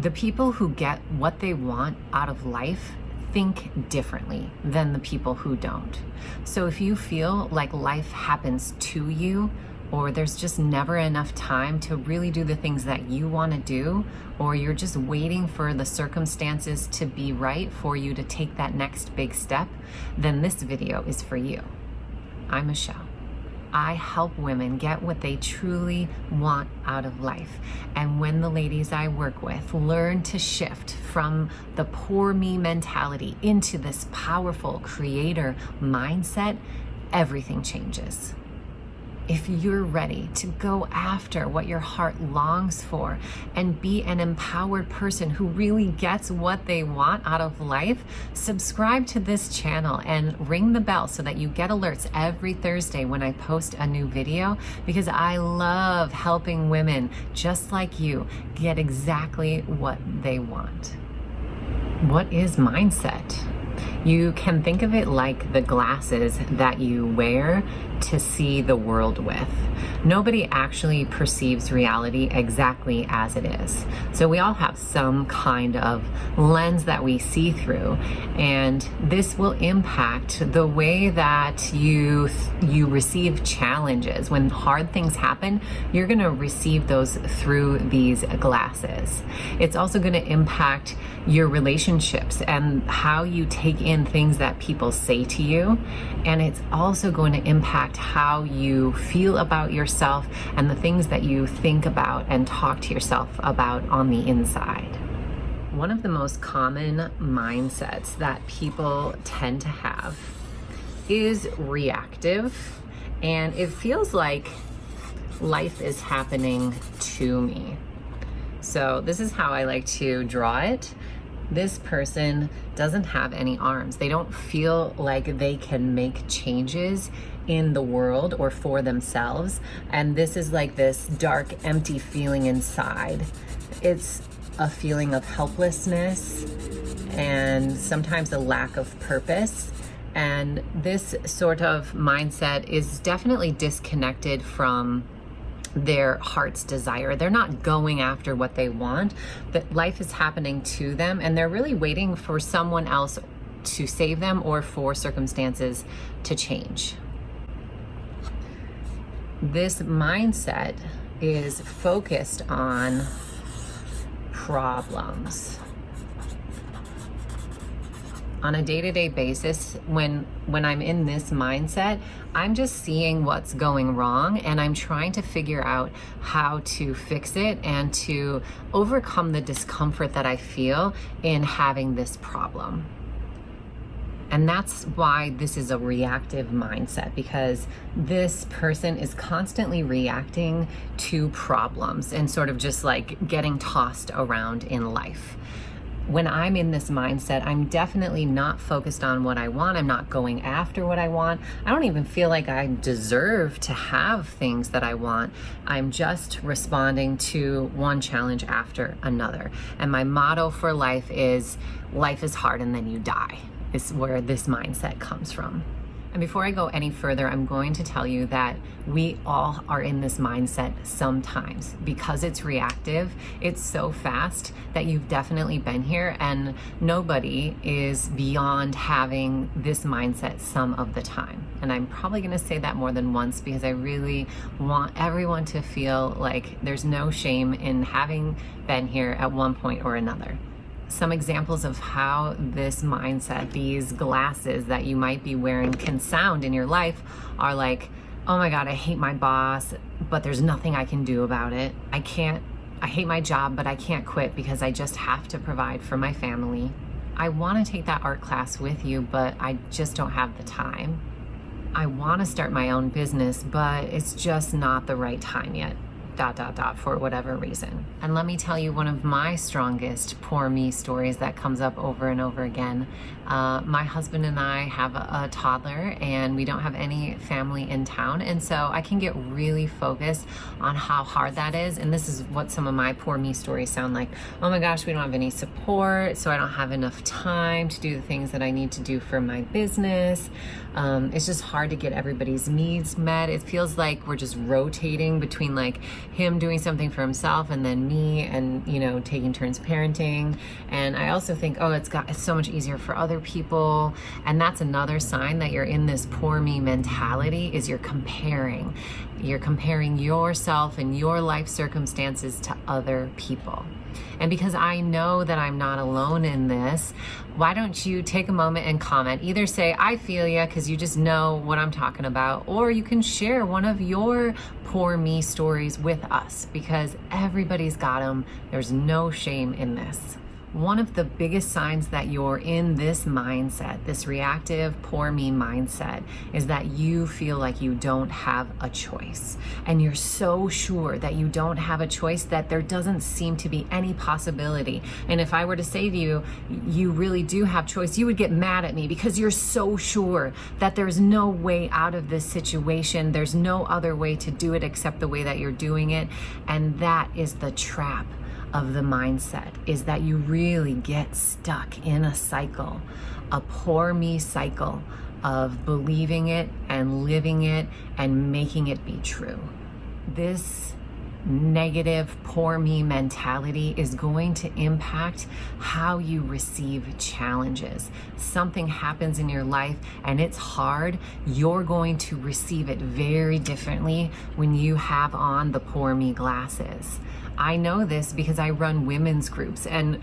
The people who get what they want out of life think differently than the people who don't. So if you feel like life happens to you, or there's just never enough time to really do the things that you want to do, or you're just waiting for the circumstances to be right for you to take that next big step, then this video is for you. I'm Michelle. I help women get what they truly want out of life. And when the ladies I work with learn to shift from the poor me mentality into this powerful creator mindset, everything changes. If you're ready to go after what your heart longs for and be an empowered person who really gets what they want out of life, subscribe to this channel and ring the bell so that you get alerts every Thursday when I post a new video, because I love helping women just like you get exactly what they want. What is mindset? You can think of it like the glasses that you wear to see the world with. Nobody actually perceives reality exactly as it is. So we all have some kind of lens that we see through, and this will impact the way that you receive challenges. When hard things happen, you're going to receive those through these glasses. It's also going to impact your relationships and how you take in things that people say to you, and it's also going to impact how you feel about yourself and the things that you think about and talk to yourself about on the inside. One of the most common mindsets that people tend to have is reactive, and it feels like life is happening to me. So this is how I like to draw it. This person doesn't have any arms. They don't feel like they can make changes in the world or for themselves. And this is like this dark, empty feeling inside. It's a feeling of helplessness and sometimes a lack of purpose. And this sort of mindset is definitely disconnected from their heart's desire. They're not going after what they want, but life is happening to them, and they're really waiting for someone else to save them or for circumstances to change. This mindset is focused on problems. On a day-to-day basis, when I'm in this mindset, I'm just seeing what's going wrong, and I'm trying to figure out how to fix it and to overcome the discomfort that I feel in having this problem. And that's why this is a reactive mindset, because this person is constantly reacting to problems and sort of just like getting tossed around in life. When I'm in this mindset, I'm definitely not focused on what I want. I'm not going after what I want. I don't even feel like I deserve to have things that I want. I'm just responding to one challenge after another. And my motto for life is hard and then you die, is where this mindset comes from. And before I go any further, I'm going to tell you that we all are in this mindset sometimes. Because it's reactive, it's so fast that you've definitely been here, and nobody is beyond having this mindset some of the time. And I'm probably gonna say that more than once because I really want everyone to feel like there's no shame in having been here at one point or another. Some examples of how this mindset, these glasses that you might be wearing, can sound in your life are like, oh my God, I hate my boss, but there's nothing I can do about it. I hate my job, but I can't quit because I just have to provide for my family. I want to take that art class with you, but I just don't have the time. I want to start my own business, but it's just not the right time yet. ... for whatever reason. And let me tell you one of my strongest poor me stories that comes up over and over again. My husband and I have a toddler, and we don't have any family in town, and so I can get really focused on how hard that is. And this is what some of my poor me stories sound like. Oh my gosh, we don't have any support, so I don't have enough time to do the things that I need to do for my business. It's just hard to get everybody's needs met. It feels like we're just rotating between like him doing something for himself and then me, and taking turns parenting. And I also think, oh, it's so much easier for other people. And that's another sign that you're in this poor me mentality, is you're comparing yourself and your life circumstances to other people. And because I know that I'm not alone in this, why don't you take a moment and comment? Either say, I feel ya, because you just know what I'm talking about, or you can share one of your poor me stories with us, because everybody's got them. There's no shame in this. One of the biggest signs that you're in this mindset, this reactive poor me mindset, is that you feel like you don't have a choice. And you're so sure that you don't have a choice that there doesn't seem to be any possibility. And if I were to say to you, you really do have choice, you would get mad at me, because you're so sure that there's no way out of this situation. There's no other way to do it except the way that you're doing it. And that is the trap of the mindset, is that you really get stuck in a cycle, a poor me cycle of believing it and living it and making it be true. This negative poor me mentality is going to impact how you receive challenges. Something happens in your life and it's hard, you're going to receive it very differently when you have on the poor me glasses. I know this because I run women's groups, and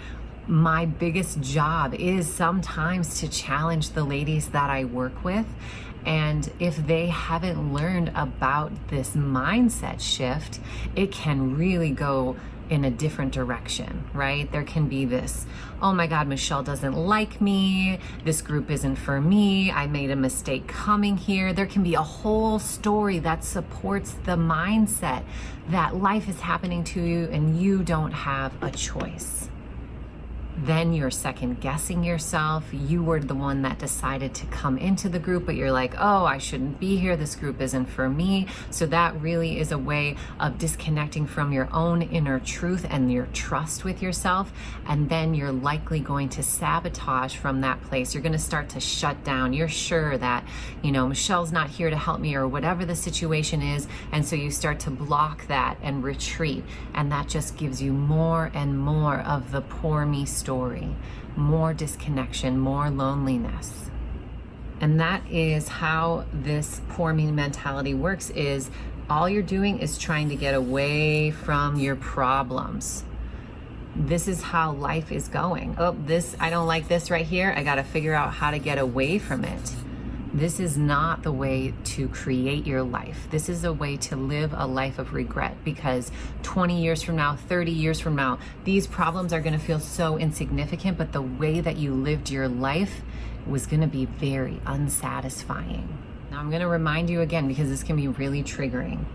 my biggest job is sometimes to challenge the ladies that I work with. And if they haven't learned about this mindset shift, it can really go in a different direction, right? There can be this, oh my God, Michelle doesn't like me. This group isn't for me. I made a mistake coming here. There can be a whole story that supports the mindset that life is happening to you and you don't have a choice. Then you're second guessing yourself. You were the one that decided to come into the group, but you're like, oh, I shouldn't be here. This group isn't for me. So that really is a way of disconnecting from your own inner truth and your trust with yourself. And then you're likely going to sabotage from that place. You're going to start to shut down. You're sure that, Michelle's not here to help me, or whatever the situation is. And so you start to block that and retreat. And that just gives you more and more of the poor me story, more disconnection, more loneliness. And that is how this poor me mentality works, is all you're doing is trying to get away from your problems. This is how life is going. Oh, I don't like this right here. I got to figure out how to get away from it. This is not the way to create your life. This is a way to live a life of regret, because 20 years from now, 30 years from now, these problems are going to feel so insignificant, but the way that you lived your life was going to be very unsatisfying. Now, I'm going to remind you again, because this can be really triggering.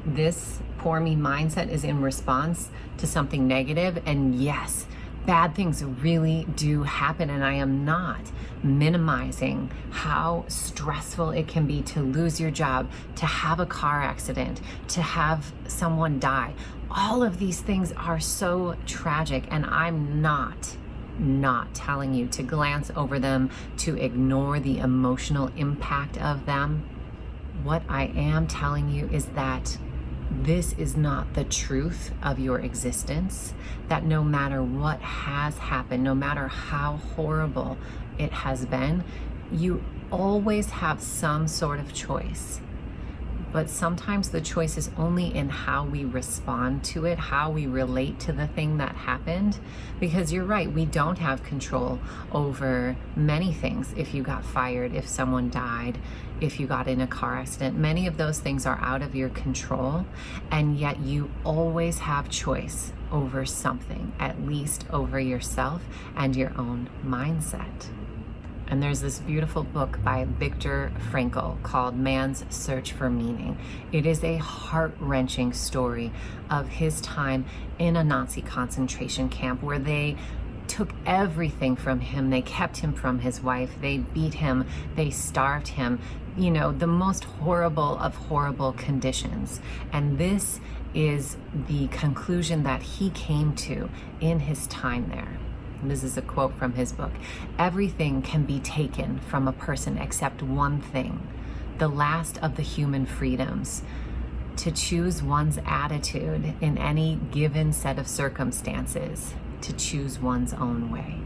This poor me mindset is in response to something negative, and yes, bad things really do happen, and I am not minimizing how stressful it can be to lose your job, to have a car accident, to have someone die. All of these things are so tragic, and I'm not telling you to glance over them, to ignore the emotional impact of them. What I am telling you is that this is not the truth of your existence, that no matter what has happened, no matter how horrible it has been, you always have some sort of choice. But sometimes the choice is only in how we respond to it, how we relate to the thing that happened. Because you're right, we don't have control over many things. If you got fired, if someone died, if you got in a car accident, many of those things are out of your control. And yet you always have choice over something, at least over yourself and your own mindset. And there's this beautiful book by Viktor Frankl called Man's Search for Meaning. It is a heart-wrenching story of his time in a Nazi concentration camp, where they took everything from him. They kept him from his wife. They beat him. They starved him. The most horrible of horrible conditions. And this is the conclusion that he came to in his time there. This is a quote from his book. Everything can be taken from a person except one thing, the last of the human freedoms, to choose one's attitude in any given set of circumstances, to choose one's own way.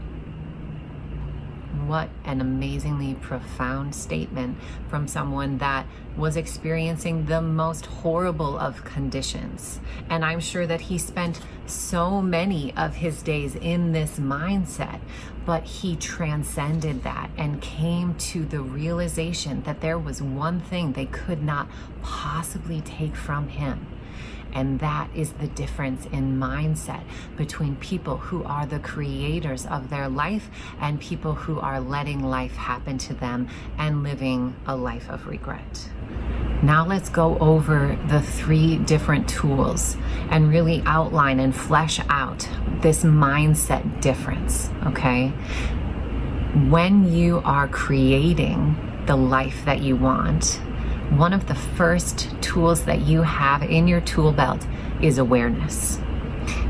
What an amazingly profound statement from someone that was experiencing the most horrible of conditions. And I'm sure that he spent so many of his days in this mindset, but he transcended that and came to the realization that there was one thing they could not possibly take from him. And that is the difference in mindset between people who are the creators of their life and people who are letting life happen to them and living a life of regret. Now let's go over the 3 different tools and really outline and flesh out this mindset difference, okay? When you are creating the life that you want, one of the first tools that you have in your tool belt is awareness.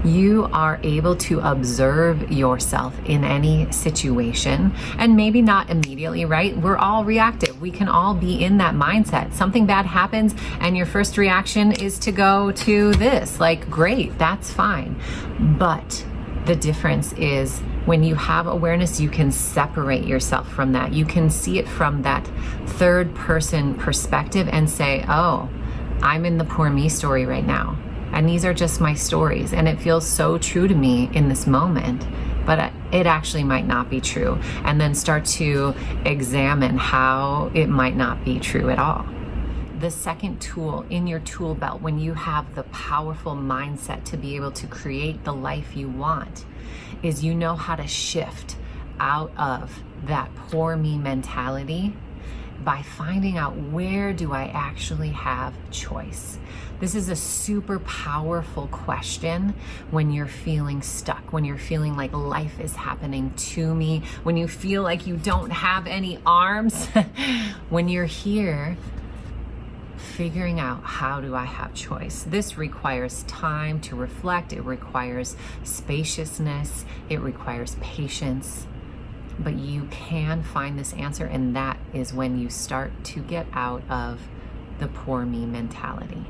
You are able to observe yourself in any situation, and maybe not immediately, right? We're all reactive. We can all be in that mindset. Something bad happens and your first reaction is to go to this, like, great, that's fine. But the difference is when you have awareness, you can separate yourself from that. You can see it from that third person perspective and say, oh, I'm in the poor me story right now. And these are just my stories. And it feels so true to me in this moment, but it actually might not be true. And then start to examine how it might not be true at all. The second tool in your tool belt, when you have the powerful mindset to be able to create the life you want, is you know how to shift out of that poor me mentality by finding out, where do I actually have choice? This is a super powerful question when you're feeling stuck, when you're feeling like life is happening to me, when you feel like you don't have any arms, when you're here figuring out, how do I have choice? This requires time to reflect. It requires spaciousness. It requires patience. But you can find this answer, and that is when you start to get out of the poor me mentality.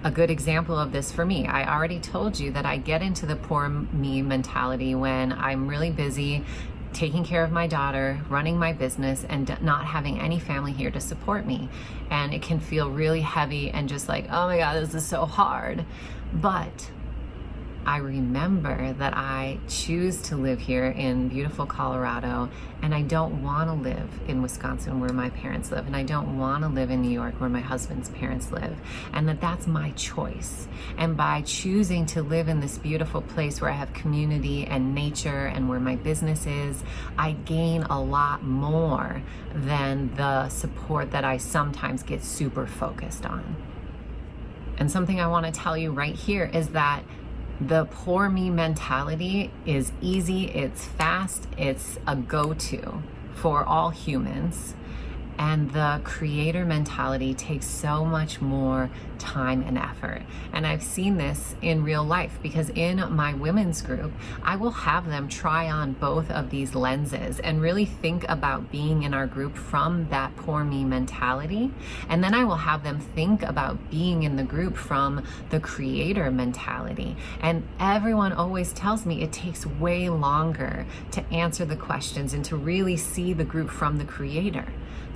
A good example of this for me, I already told you that I get into the poor me mentality when I'm really busy taking care of my daughter, running my business, and not having any family here to support me. And it can feel really heavy and just like, oh my God, this is so hard. But I remember that I choose to live here in beautiful Colorado, and I don't want to live in Wisconsin where my parents live, and I don't want to live in New York where my husband's parents live, and that's my choice. And by choosing to live in this beautiful place where I have community and nature and where my business is, I gain a lot more than the support that I sometimes get super focused on. And something I want to tell you right here is that the poor me mentality is easy, it's fast, it's a go-to for all humans. And the creator mentality takes so much more time and effort. And I've seen this in real life, because in my women's group, I will have them try on both of these lenses and really think about being in our group from that poor me mentality. And then I will have them think about being in the group from the creator mentality. And everyone always tells me it takes way longer to answer the questions and to really see the group from the creator.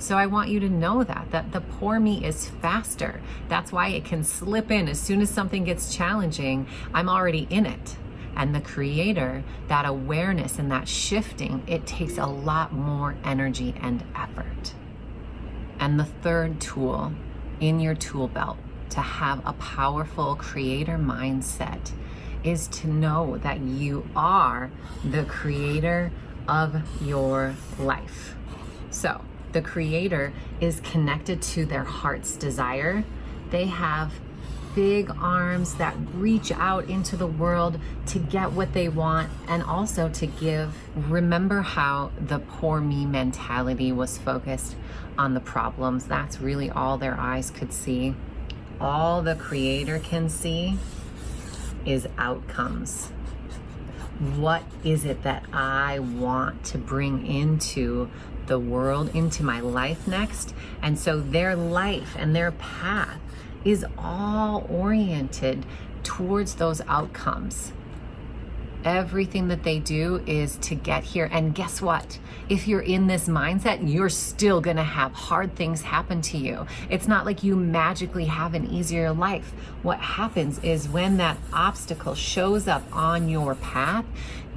So I want you to know that the poor me is faster. That's why it can slip in. As soon as something gets challenging, I'm already in it. And the creator, that awareness and that shifting, it takes a lot more energy and effort. And the third tool in your tool belt to have a powerful creator mindset is to know that you are the creator of your life. So the creator is connected to their heart's desire. They have big arms that reach out into the world to get what they want and also to give. Remember how the poor me mentality was focused on the problems. That's really all their eyes could see. All the creator can see is outcomes. What is it that I want to bring into the world, into my life next? And so their life and their path is all oriented towards those outcomes. Everything that they do is to get here. And guess what? If you're in this mindset, you're still gonna have hard things happen to you. It's not like you magically have an easier life. What happens is when that obstacle shows up on your path,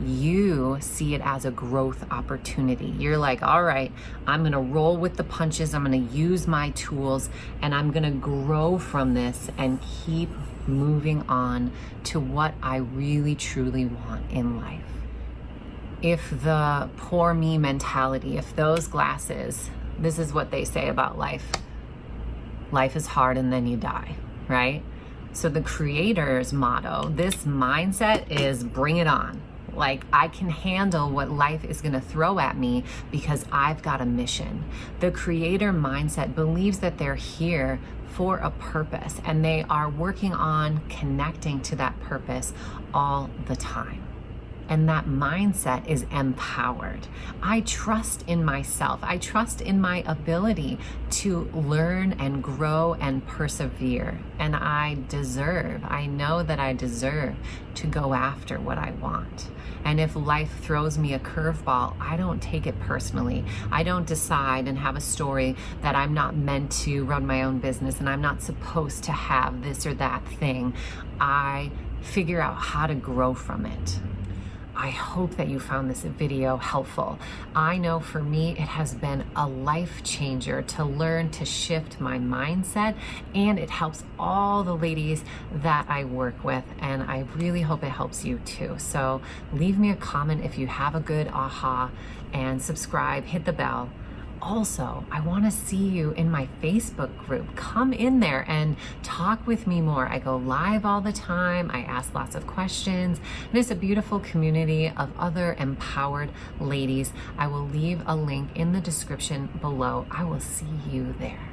you see it as a growth opportunity. You're like, all right, I'm gonna roll with the punches, I'm gonna use my tools, and I'm gonna grow from this and keep moving on to what I really truly want in life. If the poor me mentality, if those glasses, this is what they say about life. Life is hard and then you die, right? So the creator's motto, this mindset is bring it on. Like, I can handle what life is going to throw at me because I've got a mission. The creator mindset believes that they're here for a purpose and they are working on connecting to that purpose all the time. And that mindset is empowered. I trust in myself. I trust in my ability to learn and grow and persevere. And I know that I deserve to go after what I want. And if life throws me a curveball, I don't take it personally. I don't decide and have a story that I'm not meant to run my own business and I'm not supposed to have this or that thing. I figure out how to grow from it. I hope that you found this video helpful. I know for me, it has been a life changer to learn to shift my mindset, and it helps all the ladies that I work with, and I really hope it helps you too. So leave me a comment if you have a good aha, and subscribe, hit the bell. Also, I want to see you in my Facebook group. Come in there and talk with me more. I go live all the time. I ask lots of questions. And it's a beautiful community of other empowered ladies. I will leave a link in the description below. I will see you there.